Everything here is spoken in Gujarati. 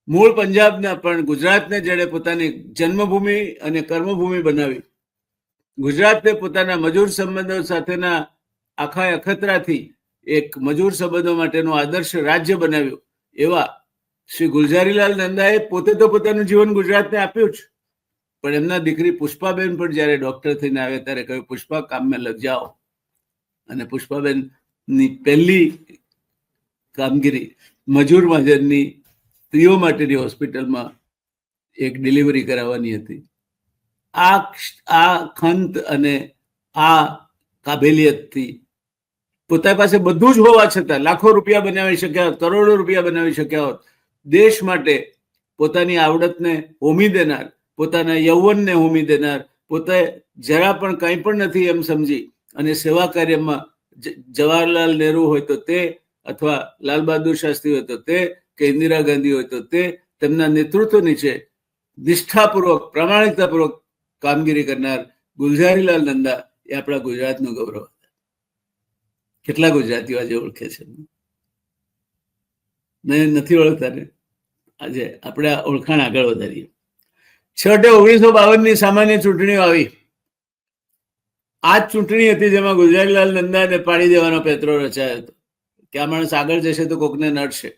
મૂળ પંજાબના પણ ગુજરાતને જેણે પોતાની જન્મભૂમિ અને કર્મભૂમિ બનાવી, ગુજરાતને પોતાના મજૂર સંબંધો સાથેના આખા અખતરાથી એક મજૂર સંબંધો માટેનું આદર્શ રાજ્ય બનાવ્યું, એવા શ્રી ગુલઝારીલાલ નંદાએ પોતે તો પોતાનું જીવન ગુજરાતને આપ્યું જ, પણ એમના દીકરી પુષ્પાબેન પણ જ્યારે ડોક્ટર થઈને આવે ત્યારે કહ્યું, પુષ્પા કામ મેં લગ જાઓ. અને પુષ્પાબેનની પહેલી કામગીરી મજૂર મહાજનની સ્ત્રીઓ માટેની હોસ્પિટલમાં એક ડિલિવરી કરાવવાની હતી. આ ખંત અને આ કાબેલિયતથી પોતા પાસે બધું જ હોવા છતાં લાખો રૂપિયા બનાવી શક્યા હોત, કરોડો રૂપિયા બનાવી શક્યા હોત, દેશ માટે પોતાની આવડતને હોમી દેનાર, પોતાના યૌવનને હોમી દેનાર, પોતે જરા પણ કંઈ પણ નથી એમ સમજી અને સેવા કાર્યમાં જવાહરલાલ નહેરુ હોય તો તે, અથવા લાલ બહાદુર શાસ્ત્રી હોય તો તે, કે ઇન્દિરા ગાંધી હોય તો તે, તેમના નેતૃત્વ નીચે નિષ્ઠાપૂર્વક, પ્રામાણિકતાપૂર્વક કામગીરી કરનાર ગુલઝારીલાલ નંદા એ આપણા ગુજરાતનું ગૌરવ હતા. કેટલા ગુજરાતીઓ આજે ઓળખે છે? નથી ઓળખતા ને? આજે આપણે ઓળખાણ આગળ વધારીએ. 1952 સામાન્ય ચૂંટણીઓ આવી. આ જ ચૂંટણી હતી જેમાં ગુલઝારીલાલ નંદાને પાડી દેવાનો પેતરો રચાયો હતો કે આ માણસ આગળ જશે તો કોકને નડશે.